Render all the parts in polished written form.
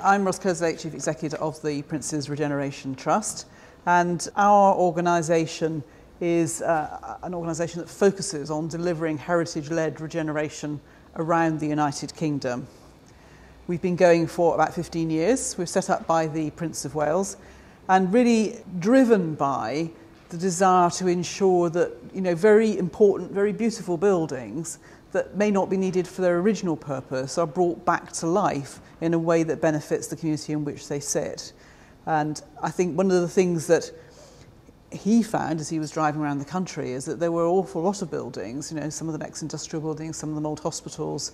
I'm Ros Kerslake, Chief Executive of the Prince's Regeneration Trust, and our organisation is an organisation that focuses on delivering heritage-led regeneration around the United Kingdom. We've been going for about 15 years. We're set up by the Prince of Wales and really driven by the desire to ensure that, very important, very beautiful buildings that may not be needed for their original purpose are brought back to life in a way that benefits the community in which they sit. And I think one of the things that he found as he was driving around the country is that there were an awful lot of buildings, some of them ex-industrial buildings, some of them old hospitals,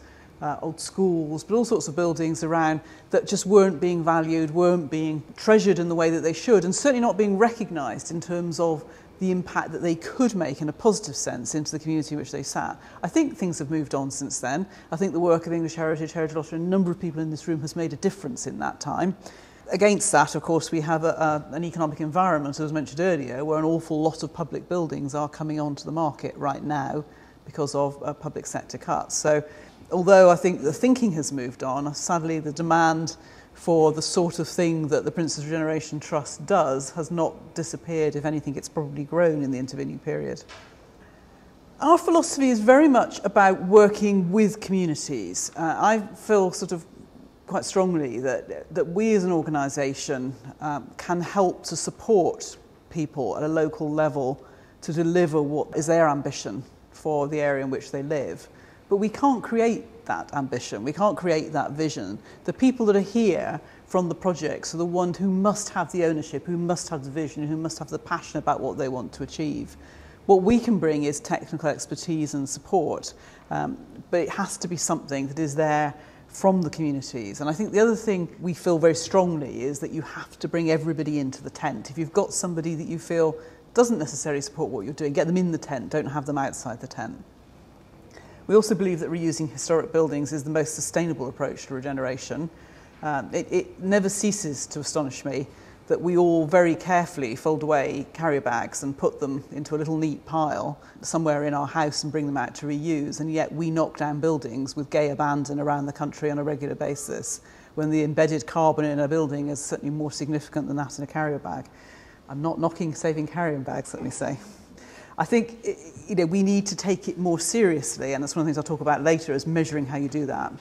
old schools, but all sorts of buildings around that just weren't being valued, weren't being treasured in the way that they should, and certainly not being recognised in terms of the impact that they could make in a positive sense into the community in which they sat. I think things have moved on since then. I think the work of English Heritage, Heritage Lottery, and a number of people in this room has made a difference in that time. Against that, of course, we have an economic environment, as was mentioned earlier, where an awful lot of public buildings are coming onto the market right now because of public sector cuts. So although I think the thinking has moved on, sadly the demand for the sort of thing that the Prince's Regeneration Trust does has not disappeared. If anything, it's probably grown in the intervening period. Our philosophy is very much about working with communities. I feel sort of quite strongly that we as an organisation can help to support people at a local level to deliver what is their ambition for the area in which they live. But we can't create that ambition, we can't create that vision. The people that are here from the projects are the ones who must have the ownership, who must have the vision, who must have the passion about what they want to achieve. What we can bring is technical expertise and support, but it has to be something that is there from the communities. And I think the other thing we feel very strongly is that you have to bring everybody into the tent. If you've got somebody that you feel doesn't necessarily support what you're doing, get them in the tent, don't have them outside the tent. We also believe that reusing historic buildings is the most sustainable approach to regeneration. It never ceases to astonish me that we all very carefully fold away carrier bags and put them into a little neat pile somewhere in our house and bring them out to reuse, and yet we knock down buildings with gay abandon around the country on a regular basis when the embedded carbon in a building is certainly more significant than that in a carrier bag. I'm not knocking saving carrier bags, let me say. I think we need to take it more seriously, and that's one of the things I'll talk about later, is measuring how you do that.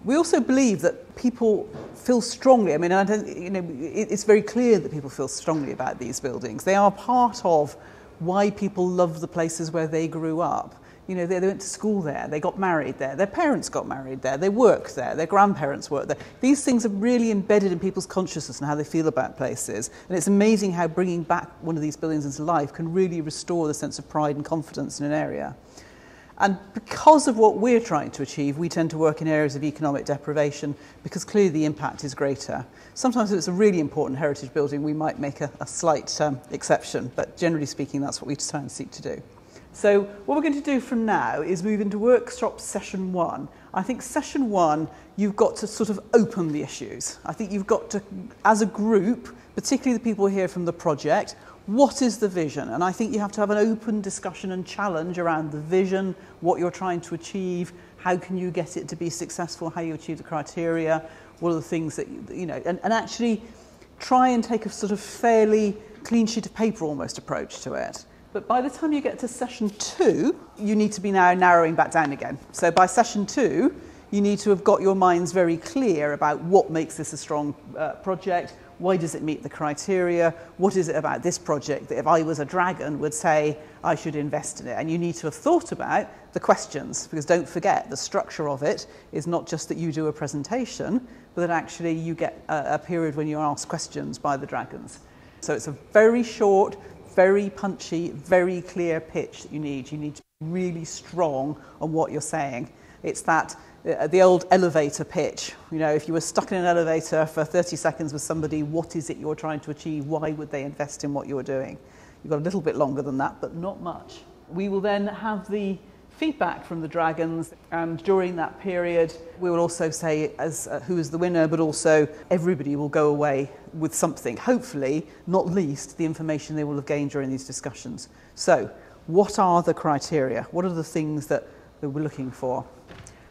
We also believe that people feel strongly. I mean, it's very clear that people feel strongly about these buildings. They are part of why people love the places where they grew up. They went to school there, they got married there, their parents got married there, they worked there, their grandparents worked there. These things are really embedded in people's consciousness and how they feel about places. And it's amazing how bringing back one of these buildings into life can really restore the sense of pride and confidence in an area. And because of what we're trying to achieve, we tend to work in areas of economic deprivation because clearly the impact is greater. Sometimes if it's a really important heritage building, we might make a slight exception, but generally speaking, that's what we try and seek to do. So what we're going to do from now is move into workshop session 1. I think session 1, you've got to sort of open the issues. I think you've got to, as a group, particularly the people here from the project, what is the vision? And I think you have to have an open discussion and challenge around the vision, what you're trying to achieve, how can you get it to be successful, how you achieve the criteria, what are the things that, and actually try and take a sort of fairly clean sheet of paper almost approach to it. But by the time you get to session 2, you need to be now narrowing back down again. So by session 2, you need to have got your minds very clear about what makes this a strong project, why does it meet the criteria, what is it about this project that if I was a dragon would say I should invest in it. And you need to have thought about the questions, because don't forget the structure of it is not just that you do a presentation, but that actually you get a period when you're asked questions by the dragons. So it's a very short, very punchy, very clear pitch that you need. You need to be really strong on what you're saying. It's that, the old elevator pitch. If you were stuck in an elevator for 30 seconds with somebody, what is it you're trying to achieve? Why would they invest in what you're doing? You've got a little bit longer than that, but not much. We will then have the feedback from the dragons, and during that period we will also say who is the winner, but also everybody will go away with something, hopefully not least the information they will have gained during these discussions. So what are the criteria? What are the things that we're looking for?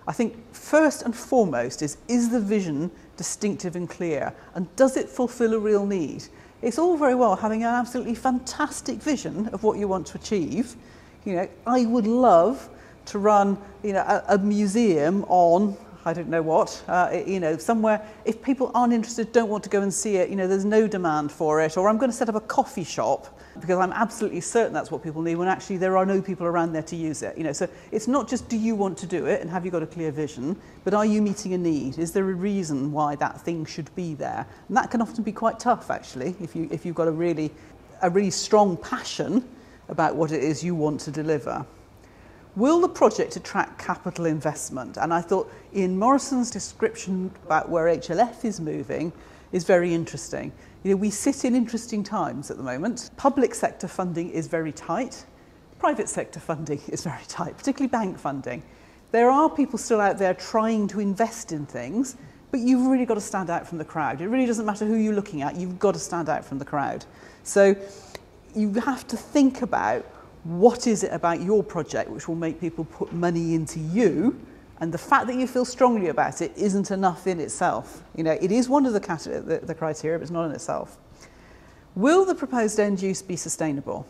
I think first and foremost is the vision distinctive and clear, and does it fulfill a real need? It's all very well having an absolutely fantastic vision of what you want to achieve. You know, I would love to run, you know, a museum on, I don't know what, you know, somewhere. If people aren't interested, don't want to go and see it, you know, there's no demand for it. Or I'm going to set up a coffee shop because I'm absolutely certain that's what people need, when actually there are no people around there to use it. You know, so it's not just do you want to do it and have you got a clear vision, but are you meeting a need? Is there a reason why that thing should be there? And that can often be quite tough, actually, if you've got a really strong passion about what it is you want to deliver. Will the project attract capital investment? And I thought Ian Morrison's description about where HLF is moving is very interesting. You know, we sit in interesting times at the moment. Public sector funding is very tight. Private sector funding is very tight, particularly bank funding. There are people still out there trying to invest in things, but you've really got to stand out from the crowd. It really doesn't matter who you're looking at, you've got to stand out from the crowd. So you have to think about what is it about your project which will make people put money into you, and the fact that you feel strongly about it isn't enough in itself. You know, it is one of the criteria, but it's not in itself. Will the proposed end use be sustainable?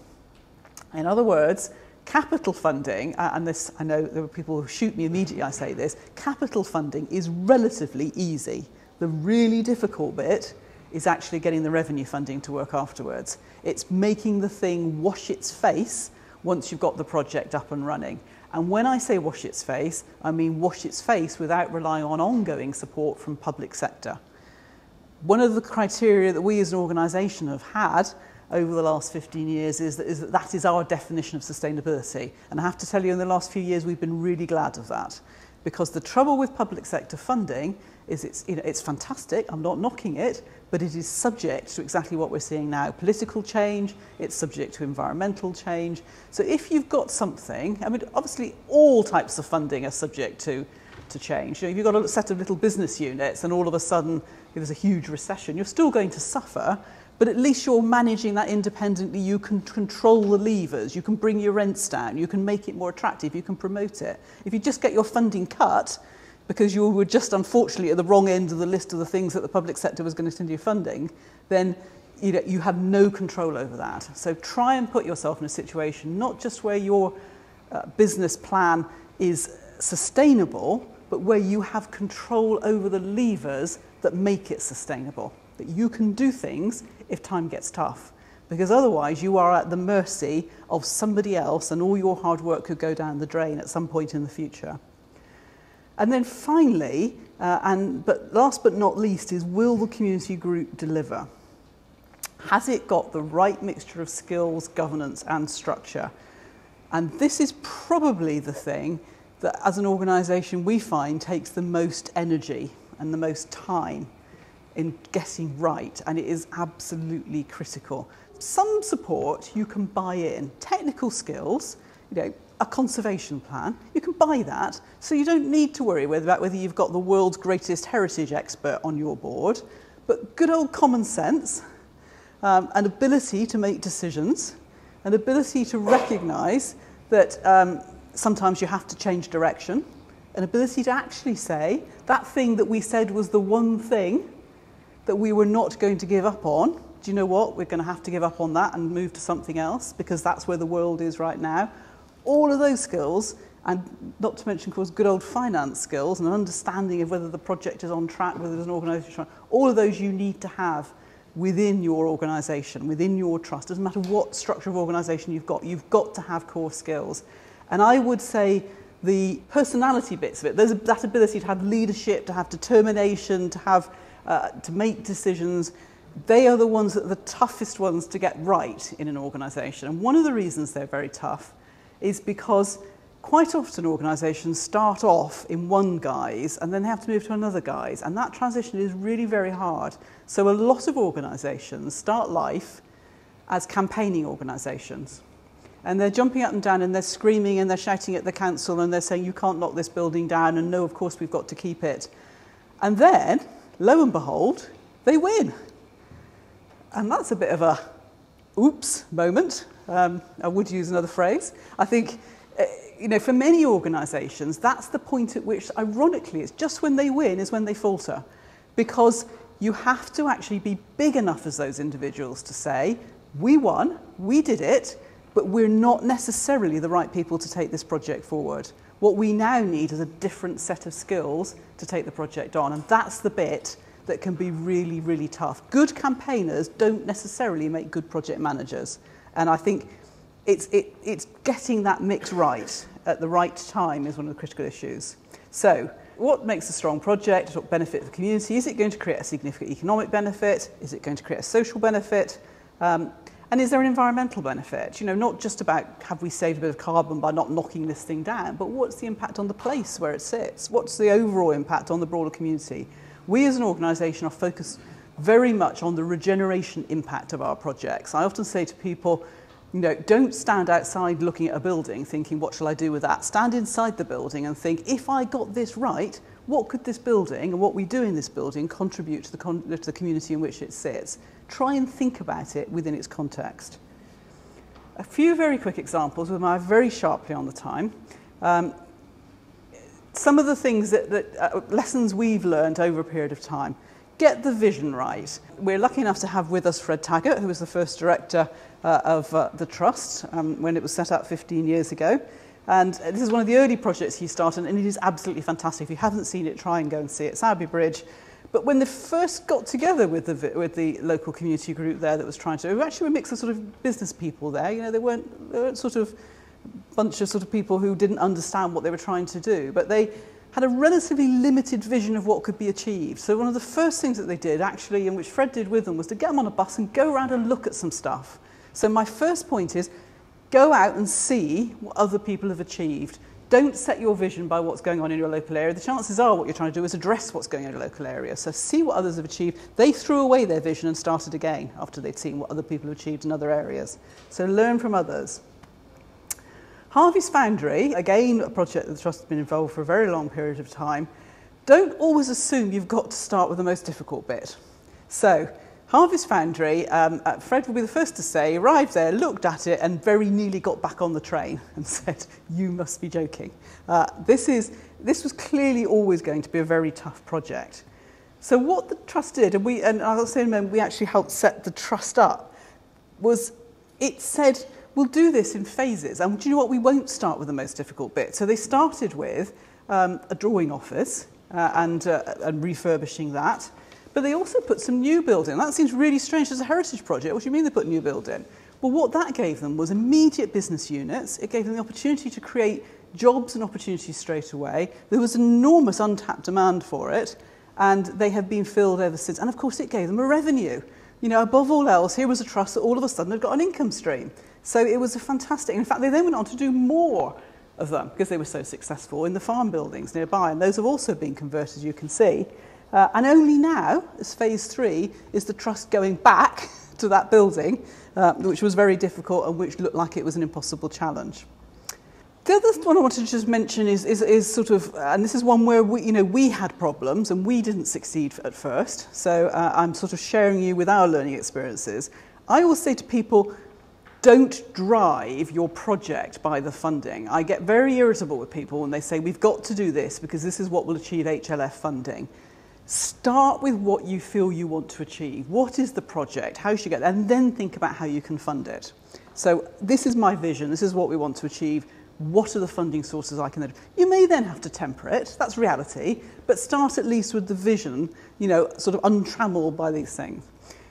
In other words, capital funding, and this, I know there are people who shoot me immediately I say this, capital funding is relatively easy. The really difficult bit is actually getting the revenue funding to work afterwards. It's making the thing wash its face once you've got the project up and running. And when I say wash its face, I mean wash its face without relying on ongoing support from public sector. One of the criteria that we as an organisation have had over the last 15 years is that is our definition of sustainability. And I have to tell you, in the last few years, we've been really glad of that. Because the trouble with public sector funding is it's fantastic, I'm not knocking it, but it is subject to exactly what we're seeing now. Political change, it's subject to environmental change. So if you've got something, I mean, obviously all types of funding are subject to change. You know, if you've got a set of little business units and all of a sudden there's a huge recession, you're still going to suffer, but at least you're managing that independently. You can control the levers, you can bring your rents down, you can make it more attractive, you can promote it. If you just get your funding cut because you were just unfortunately at the wrong end of the list of the things that the public sector was going to continue funding, then you have no control over that. So try and put yourself in a situation not just where your business plan is sustainable, but where you have control over the levers that make it sustainable. That you can do things if time gets tough, because otherwise you are at the mercy of somebody else and all your hard work could go down the drain at some point in the future. And then finally, but last but not least, is will the community group deliver? Has it got the right mixture of skills, governance and structure? And this is probably the thing that as an organisation we find takes the most energy and the most time in getting right, and it is absolutely critical. Some support you can buy in. Technical skills, you know, a conservation plan, you can buy that, so you don't need to worry about whether you've got the world's greatest heritage expert on your board, but good old common sense, an ability to make decisions, an ability to recognise that sometimes you have to change direction, an ability to actually say that thing that we said was the one thing that we were not going to give up on, do you know what, we're going to have to give up on that and move to something else because that's where the world is right now. All of those skills, and not to mention, of course, good old finance skills and an understanding of whether the project is on track, whether there's an organisation, all of those you need to have within your organisation, within your trust. Doesn't matter what structure of organisation you've got to have core skills. And I would say the personality bits of it, there's that ability to have leadership, to have determination, to have to make decisions, they are the ones that are the toughest ones to get right in an organisation. And one of the reasons they're very tough is because quite often organisations start off in one guise and then they have to move to another guise, and that transition is really very hard. So a lot of organisations start life as campaigning organisations, and they're jumping up and down and they're screaming and they're shouting at the council and they're saying you can't knock this building down, and no, of course we've got to keep it. And then, lo and behold, they win. And that's a bit of a oops moment. I would use another phrase. I think for many organisations, that's the point at which, ironically, it's just when they win is when they falter. Because you have to actually be big enough as those individuals to say, we won, we did it, but we're not necessarily the right people to take this project forward. What we now need is a different set of skills to take the project on, and that's the bit that can be really, really tough. Good campaigners don't necessarily make good project managers, and I think it's getting that mix right at the right time is one of the critical issues. So, what makes a strong project? What benefit the community? Is it going to create a significant economic benefit? Is it going to create a social benefit? And is there an environmental benefit? Not just about have we saved a bit of carbon by not knocking this thing down, but what's the impact on the place where it sits? What's the overall impact on the broader community? We as an organisation are focused very much on the regeneration impact of our projects. I often say to people, don't stand outside looking at a building thinking, what shall I do with that? Stand inside the building and think, if I got this right, what could this building and what we do in this building contribute to the community in which it sits? Try and think about it within its context. A few very quick examples with my very sharply on the time. Some of the things lessons we've learned over a period of time. Get the vision right. We're lucky enough to have with us Fred Taggart, who was the first director of the Trust when it was set up 15 years ago. And this is one of the early projects he started, and it is absolutely fantastic. If you haven't seen it, try and go and see it. Sowerby Bridge. But when they first got together with the local community group there that was trying to, actually a mix of sort of business people there. They weren't sort of a bunch of sort of people who didn't understand what they were trying to do, but they had a relatively limited vision of what could be achieved. So one of the first things that they did, actually, and which Fred did with them, was to get them on a bus and go around and look at some stuff. So my first point is, go out and see what other people have achieved. Don't set your vision by what's going on in your local area. The chances are what you're trying to do is address what's going on in your local area. So see what others have achieved. They threw away their vision and started again after they'd seen what other people have achieved in other areas. So learn from others. Harvey's Foundry, again a project that the Trust has been involved for a very long period of time. Don't always assume you've got to start with the most difficult bit. So Harvey's Foundry, Fred will be the first to say, arrived there, looked at it and very nearly got back on the train and said, you must be joking. This was clearly always going to be a very tough project. So what the Trust did, and I'll say in a moment, we actually helped set the Trust up, was it said, we'll do this in phases. And do you know what? We won't start with the most difficult bit. So they started with a drawing office and refurbishing that. But they also put some new build in. That seems really strange as a heritage project. What do you mean they put new build in? Well, what that gave them was immediate business units. It gave them the opportunity to create jobs and opportunities straight away. There was enormous untapped demand for it, and they have been filled ever since. And of course, it gave them a revenue. Above all else, here was a trust that all of a sudden had got an income stream. So it was a fantastic. In fact, they then went on to do more of them because they were so successful in the farm buildings nearby, and those have also been converted, you can see. And only now, as phase 3, is the Trust going back to that building, which was very difficult and which looked like it was an impossible challenge. The other one I wanted to just mention is sort of, and this is one where we had problems and we didn't succeed at first. So I'm sort of sharing you with our learning experiences. I always say to people, don't drive your project by the funding. I get very irritable with people when they say, we've got to do this because this is what will achieve HLF funding. Start with what you feel you want to achieve. What is the project? How should you get there? And then think about how you can fund it. So this is my vision. This is what we want to achieve. What are the funding sources I can... You may then have to temper it. That's reality. But start at least with the vision, sort of untrammeled by these things.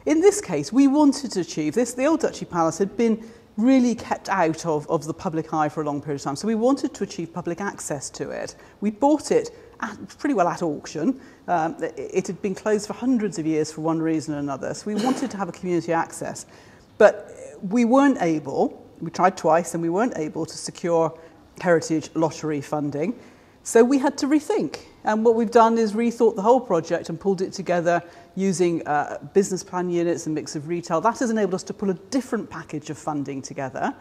In this case, we wanted to achieve this. The old Duchy Palace had been really kept out of the public eye for a long period of time. So we wanted to achieve public access to it. We bought it pretty well at auction. It had been closed for hundreds of years for one reason or another. So we wanted to have a community access. But we weren't able, we tried twice, and we weren't able to secure heritage lottery funding. So we had to rethink. And what we've done is rethought the whole project and pulled it together using business plan units and mix of retail. That has enabled us to pull a different package of funding together.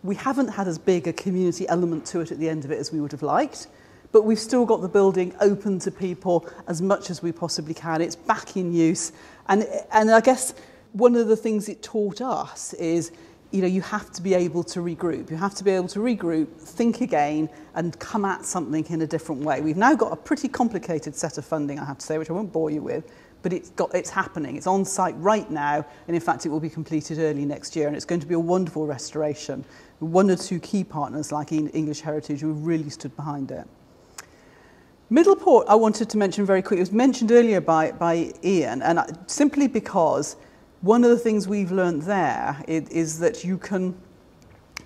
We haven't had as big a community element to it at the end of it as we would have liked, but we've still got the building open to people as much as we possibly can. It's back in use. And I guess one of the things it taught us is you have to be able to regroup. You have to be able to regroup, think again, and come at something in a different way. We've now got a pretty complicated set of funding, I have to say, which I won't bore you with, but it's happening. It's on site right now, and in fact, it will be completed early next year, and it's going to be a wonderful restoration. One or two key partners like English Heritage who have really stood behind it. Middleport, I wanted to mention very quickly. It was mentioned earlier by Ian, and simply because one of the things we've learned there is that you can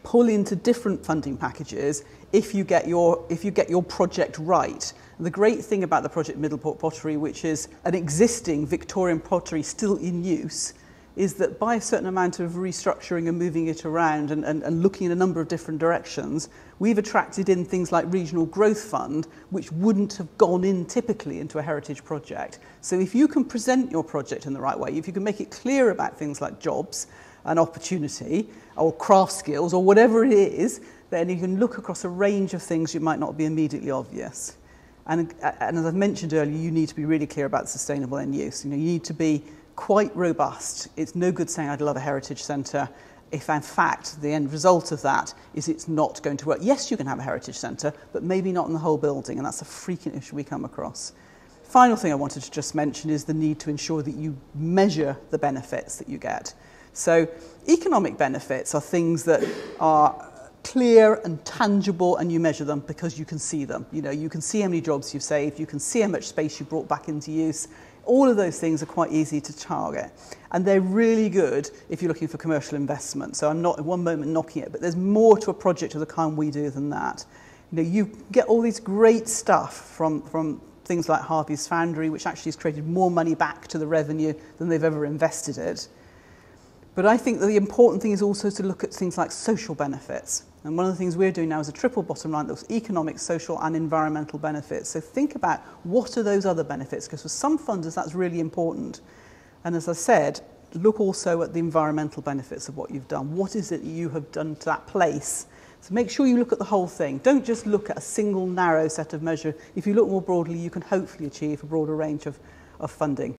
pull into different funding packages if you get your project right. And the great thing about the project Middleport Pottery, which is an existing Victorian pottery still in use, is that by a certain amount of restructuring and moving it around and looking in a number of different directions, we've attracted in things like Regional Growth Fund, which wouldn't have gone in typically into a heritage project. So if you can present your project in the right way, if you can make it clear about things like jobs and opportunity or craft skills or whatever it is, then you can look across a range of things that might not be immediately obvious. And as I've mentioned earlier, you need to be really clear about sustainable end use. You need to be quite robust. It's no good saying I'd love a heritage centre if in fact the end result of that is it's not going to work. Yes, you can have a heritage centre, but maybe not in the whole building, and that's a frequent issue we come across. Final thing I wanted to just mention is the need to ensure that you measure the benefits that you get. So economic benefits are things that are clear and tangible, and you measure them because you can see them. You can see how many jobs you've saved, you can see how much space you brought back into use. All of those things are quite easy to target, and they're really good if you're looking for commercial investment. So I'm not at one moment knocking it, but there's more to a project of the kind we do than that. You get all these great stuff from things like Harvey's Foundry, which actually has created more money back to the revenue than they've ever invested it. But I think that the important thing is also to look at things like social benefits. And one of the things we're doing now is a triple bottom line that looks economic, social and environmental benefits. So think about what are those other benefits, because for some funders that's really important. And as I said, look also at the environmental benefits of what you've done. What is it you have done to that place? So make sure you look at the whole thing. Don't just look at a single narrow set of measures. If you look more broadly, you can hopefully achieve a broader range of funding.